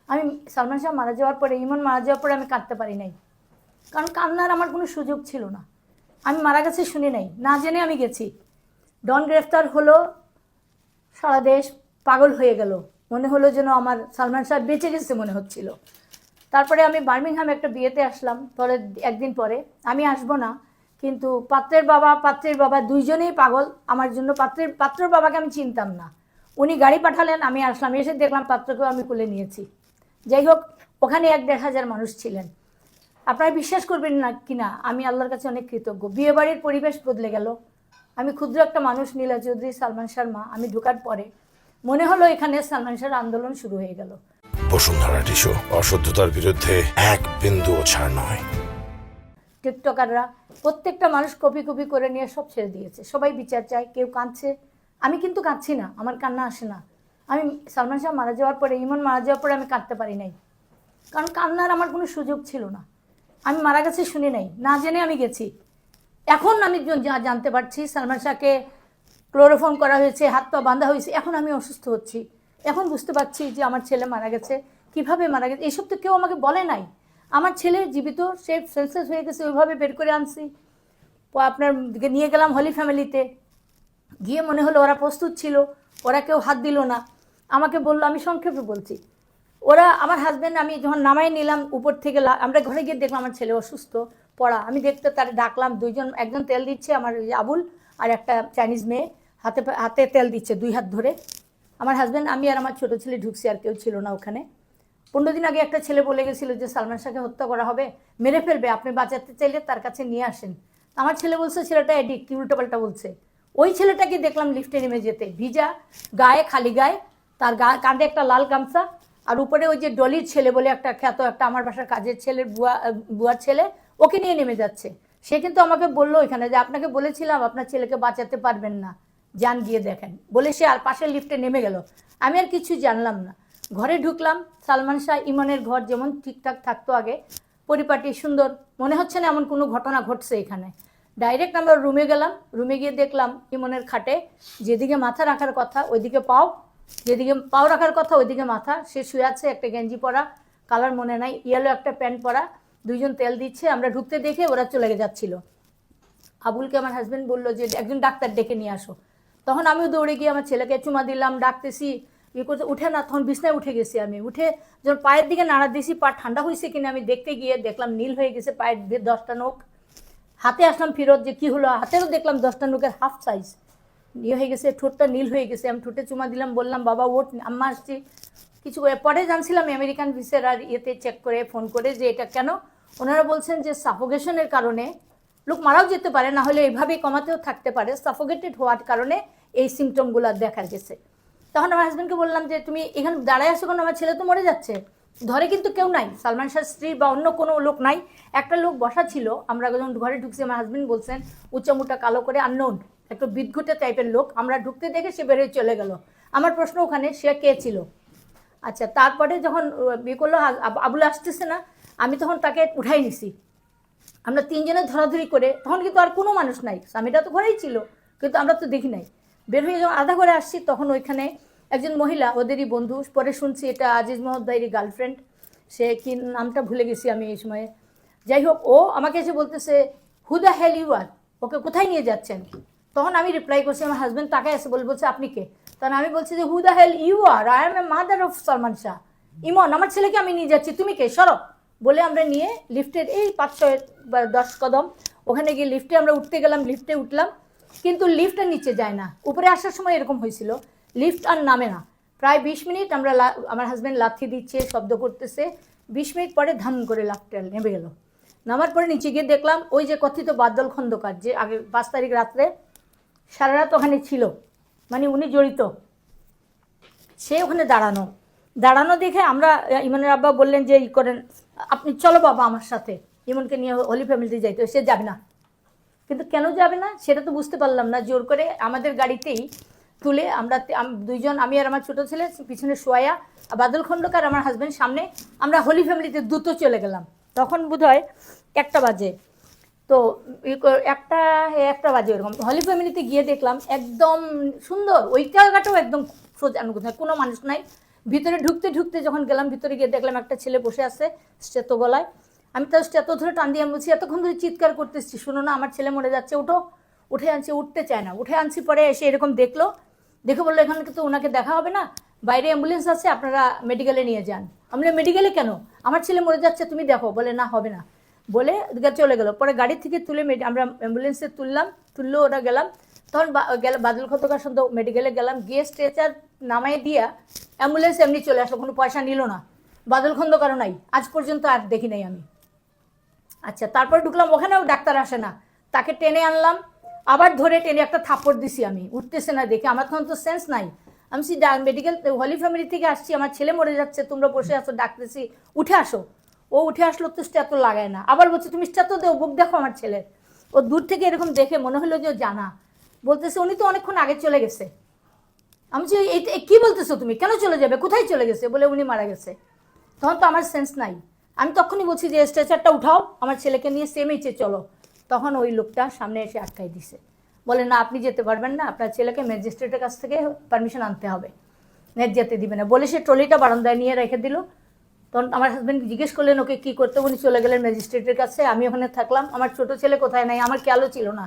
আমি সালমান শাহ মারা যাওয়ার পরে, ইমন মারা যাওয়ার পরে আমি কাঁদতে পারি নাই, কারণ কান্নার আমার কোনো সুযোগ ছিল না। আমি মারা গেছে শুনি নাই, না জেনে আমি গেছি। ডন গ্রেফতার হলো, সারা দেশ পাগল হয়ে গেল, মনে হলো যেন আমার সালমান শাহ বেঁচে গেছে মনে হচ্ছিল। তারপরে আমি বার্মিংহামে একটা বিয়েতে আসলাম, পরে একদিন পরে আমি আসবো না, কিন্তু পাত্রের বাবা দুইজনেই পাগল আমার জন্য। পাত্রের বাবাকে আমি চিনতাম না, উনি গাড়ি পাঠালেন, আমি আসলাম, এসে দেখলাম পাত্রকেও আমি কোলে নিয়েছি। যাই হোক, ওখানে 1-1.5 মানুষ ছিলেন। আপনারা বিশ্বাস করবেন না কিনা, আমি আল্লাহর কাছে অনেক কৃতজ্ঞ। বিয়েবাড়ির পরিবেশ বদলে গেল। আমি ক্ষুদ্র একটা মানুষ, নীলা চৌধুরী, সালমান শাহর মা, আমি ঢোকার পরে মনে হলো এখানে সালমান শাহর আন্দোলন শুরু হয়ে গেল। বসুন্ধরা টিস্যু, অসত্যতার বিরুদ্ধে এক বিন্দুও ছাড় নয়। টিকটকাররা প্রত্যেকটা মানুষ কপি কপি করে নিয়ে সব ছেড়ে দিয়েছে, সবাই বিচার চায়, কেউ কাঁদছে। আমি কিন্তু কাঁদছি না, আমার কান্না আসে না। আমি সালমান শাহ মারা যাওয়ার পরে, ইমন মারা যাওয়ার পরে আমি কাঁদতে পারি নাই, কারণ কান্নার আমার কোনো সুযোগ ছিল না। আমি মারা গেছে শুনি নাই, না জেনে আমি গেছি। এখন আমি জানতে পারছি সালমান শাহকে ক্লোরোফর্ম করা হয়েছে, হাত পা বাঁধা হয়েছে, এখন আমি অসুস্থ হচ্ছি। এখন বুঝতে পারছি যে আমার ছেলে মারা গেছে, কিভাবে মারা গেছে এইসব তো কেউ আমাকে বলে নাই। আমার ছেলে জীবিত, সে সেন্সলেস হয়ে গেছে, ওইভাবে বের করে আনছি। আপনার নিয়ে গেলাম হলি ফ্যামিলিতে, গিয়ে মনে হলো ওরা প্রস্তুত ছিল, ওরা কেউ হাত দিল না। আমাকে বললো, আমি সংক্ষেপে বলছি, ওরা আমার হাজব্যান্ড, আমি যখন নামাই নিলাম উপর থেকে, আমরা ঘরে গিয়ে দেখলাম আমার ছেলে অসুস্থ পড়া। আমি দেখতে তার ডাকলাম, দুইজন, একজন তেল দিচ্ছে আমার আবুল, আর একটা চাইনিজ মেয়ে হাতে হাতে তেল দিচ্ছে 2 হাত ধরে। আমার হাজব্যান্ড, আমি আর আমার ছোটো ছেলে ঢুকছি, আর কেউ ছিল না ওখানে। 15 দিন আগে একটা ছেলে বলে গেছিলো যে সালমান শাহকে হত্যা করা হবে, মেরে ফেলবে, আপনি বাঁচাতে চাইলে তার কাছে নিয়ে আসেন। আমার ছেলে বলছে ছেলেটা এডিক্ট, উল্টোপাল্টা বলছে। ওই ছেলেটাকে দেখলাম লিফটে নেমে যেতে, ভিজা গায়ে, খালি গায়ে, তার কাঁধে একটা লাল গামছা, আর উপরে ওই যে ডলির ছেলে বলে একটা খ্যাত, একটা আমার বাসার কাজের ছেলের বুয়ার ছেলে, ওকে নিয়ে নেমে যাচ্ছে। সে কিন্তু আমাকে বললো এখানে যে আপনাকে বলেছিলাম আপনার ছেলেকে বাঁচাতে পারবেন না, যান গিয়ে দেখেন, বলে সে আর পাশের লিফটে নেমে গেল। আমি আর কিছু জানলাম না, ঘরে ঢুকলাম। সালমান শাহ ইমনের ঘর যেমন ঠিকঠাক থাকতো আগে, পরিপাটি সুন্দর, মনে হচ্ছে না এমন কোনো ঘটনা ঘটছে এখানে। ডাইরেক্ট আমরা রুমে গেলাম, রুমে গিয়ে দেখলাম ইমনের খাটে যেদিকে মাথা রাখার কথা ওইদিকে পাও, যেদিকে পাও রাখার কথা ওইদিকে মাথা, সে শুয়ে আছে, একটা গেঞ্জি পরা, কালার মনে নাই, ইয়েলো একটা প্যান্ট পরা, দুইজন তেল দিচ্ছে। আমরা ঢুকতে দেখে ওরা চলে যাচ্ছিল। আবুলকে আমার হাজব্যান্ড বললো যে একজন ডাক্তার ডেকে নিয়ে আসো। তখন আমিও দৌড়ে গিয়ে আমার ছেলেকে চুমা দিলাম, ডাকতেছি, ইয়ে করতে, উঠে না, তখন বিছনায় উঠে গেছি। আমি উঠে যখন পায়ের দিকে নাড়া দিয়েছি, পা ঠান্ডা হয়েছে কিনা আমি দেখতে গিয়ে দেখলাম নীল হয়ে গেছে পায়ের 10টা নখ। হাতে আসলাম ফিরত, যে কি হলো, হাতেরও দেখলাম 10টা নখের হাফ সাইজ ইয়ে হয়ে গেছে, ঠোঁটটা নীল হয়ে গেছে। আমি ঠোঁটে চুমা দিলাম, বললাম বাবা ওঠ, আম্মা আসছি কিছু করে। পরে জানছিলাম আমেরিকান ভিসের আর ইয়েতে চেক করে ফোন করে যে এটা কেন, ওনারা বলছেন যে সাফোগেশনের কারণে লোক মারাও যেতে পারে, না হলে এইভাবেই কমাতেও থাকতে পারে, সাফোগেটেড হওয়ার কারণে এই সিমটমগুলো দেখা গেছে। তখন আমার হাজব্যান্ডকে বললাম যে তুমি এখানে দাঁড়ায় আসো কেন, আমার ছেলে তো মরে যাচ্ছে। ঘরে কিন্তু কেউ নাই, সালমান শাহর স্ত্রী বা অন্য কোনো লোক নাই, একটা লোক বসা ছিল। আমরা যখন ঘরে ঢুকছি, আমার হাজব্যান্ড বলছেন উঁচামুটা কালো করে, আননোন একটু বিদঘুটে টাইপের লোক, আমরা ঢুকতে দেখে সে বেরিয়ে চলে গেল। আমার প্রশ্ন ওখানে সে কে ছিল। আচ্ছা, তারপরে যখন বিয়ে করলো, আবুল আসতেছে না, আমি তখন তাকে উঠাই নিছি। আমরা 3 জনে ধরাধরি করে, তখন কিন্তু আর কোনো মানুষ নাই, স্বামীটা তো ঘরেই ছিল, কিন্তু আমরা তো দেখি নাই। বের হয়ে যখন আধা করে আসছি, তখন ওইখানে একজন মহিলা, ওদেরই বন্ধু, পরে শুনছি এটা আজিজ মহোদয়েরই গার্লফ্রেন্ড, সে কি নামটা ভুলে গেছি আমি এই সময়ে। যাই হোক, ও আমাকে এসে বলতেছে হু দ্য হেল ইউ আর, ওকে কোথায় নিয়ে যাচ্ছেন। তখন আমি রিপ্লাই করছি, আমার হাজব্যান্ড তাকে এসে বলছে আপনি কে। তখন আমি বলছি যে who the hell you are, I am a mother of Salman Shah. Emon, আমার ছেলেকে আমি নিয়ে যাচ্ছি, তুমি কে, সরো। বলে আমরা নিয়ে লিফটের এই 5-10 কদম ওখানে গিয়ে লিফটে আমরা উঠতে গেলাম, লিফটে উঠলাম, কিন্তু লিফট আর নিচে যায় না। উপরে আসার সময় এরকম হয়েছিল, লিফট আর নামে না। প্রায় 20 মিনিট আমরা, আমার হাজব্যান্ড লাথি দিচ্ছে, শব্দ করতেছে। 20 মিনিট পরে ধাম করে লাফটা নেমে গেল। নামার পরে নিচে গিয়ে দেখলাম ওই যে কথিত বাদল খন্দকার, যে আগে 5 তারিখ রাত্রে সারা রাত ওখানে ছিল, মানে উনি জড়িত, সে ওখানে দাঁড়ানো দেখে আমরা, ইমনের আব্বা বললেন যে ই করেন, আপনি চলো বাবা আমার সাথে, ইমনকে নিয়ে হলি ফ্যামিলিতে যাইতে। সে যাবে না, কিন্তু কেন যাবে না সেটা তো বুঝতে পারলাম না। জোর করে আমাদের গাড়িতেই তুলে আমরা দুইজন, আমি আর আমার ছোটো ছেলে পিছনে শোয়া, বাদল খন্দকার আমার হাজব্যান্ড সামনে, আমরা হলি ফ্যামিলিতে দ্রুত চলে গেলাম। তখন বোধহয় 1টা বাজে, তো 1টা বাজে ওরকম। হলি ফ্যামিলিতে গিয়ে দেখলাম একদম সুন্দর, ওই জায়গাটাও একদম সোজা, কোনো মানুষ নাই, ভিতরে ঢুকতে ঢুকতে যখন গেলাম, ভিতরে গিয়ে দেখলাম একটা ছেলে বসে আছে স্টেতো গলায়। আমি তার স্টেতো ধরে টান দিয়ে বলছি, এতক্ষণ ধরে চিৎকার করতেছি, শুনো না আমার ছেলে মরে যাচ্ছে, ওঠো। উঠে আনছি, উঠতে চায় না। উঠে আনছি, পরে এসে এরকম দেখলো, দেখে বললো এখানে তো ওনাকে দেখা হবে না, বাইরে অ্যাম্বুলেন্স আছে, আপনারা মেডিকেলে নিয়ে যান। আমি মেডিকেলে কেন, আমার ছেলে মরে যাচ্ছে, তুমি দেখো। বলে না, হবে না, বলে চলে গেলো। পরে গাড়ি থেকে তুলে আমরা অ্যাম্বুলেন্সে তুললো, ওরা গেলাম। তখন বাদল খন্দকার সঙ্গে মেডিকেলে গেলাম, গিয়ে স্ট্রেচার নামাই দিয়া অ্যাম্বুলেন্স এমনি চলে আসলো, কোনো পয়সা নিল না। বাদল খন্দকারও নাই, আজ পর্যন্ত আর দেখি নাই আমি। আচ্ছা, তারপরে ঢুকলাম, ওখানেও ডাক্তার আসে না, তাকে টেনে আনলাম, আবার ধরে টেনে একটা থাপ্পড় দিছি আমি, উঠতেছে না দেখে। আমার তখন তো সেন্স নাই। আমি মেডিকেল হলি ফ্যামিলি থেকে আসছি, আমার ছেলে মরে যাচ্ছে, তোমরা বসে আছো, ডাকতেছি, উঠে আসো। ও উঠে আসলো, তো স্ট্যাতো লাগায় না, আবার বলছে তুমি স্ট্যাতো দেও, বুক দেখো আমার ছেলের। ও দূর থেকে এরকম দেখে মনে হলো যে ও জানা। বলতেছে উনি তো অনেকক্ষণ আগে চলে গেছে। আমি বলছি কি বলতেছো তুমি, কেন চলে যাবে, কোথায় চলে গেছে? বলে উনি মারা গেছে। তখন তো আমার সেন্স নাই। আমি তখনই বলছি যে স্ট্রেচারটা উঠাও, আমার ছেলেকে নিয়ে সেমইচে চলো। তখন ওই লোকটা সামনে এসে আটকাই দিছে, বলে না আপনি যেতে পারবেন না, আপনার ছেলেকে ম্যাজিস্ট্রেটের কাছ থেকে পারমিশন আনতে হবে, নেট যেতে দিবে না। বলে সে ট্রলিটা বারান্দায় নিয়ে রেখে দিল। তখন আমার হাজব্যান্ড জিজ্ঞেস করলেন ওকে কী করতে, উনি চলে গেলেন ম্যাজিস্ট্রেটের কাছে। আমি ওখানে থাকলাম, আমার ছোট ছেলে কোথায় নাই, আমার খেয়ালও ছিল না।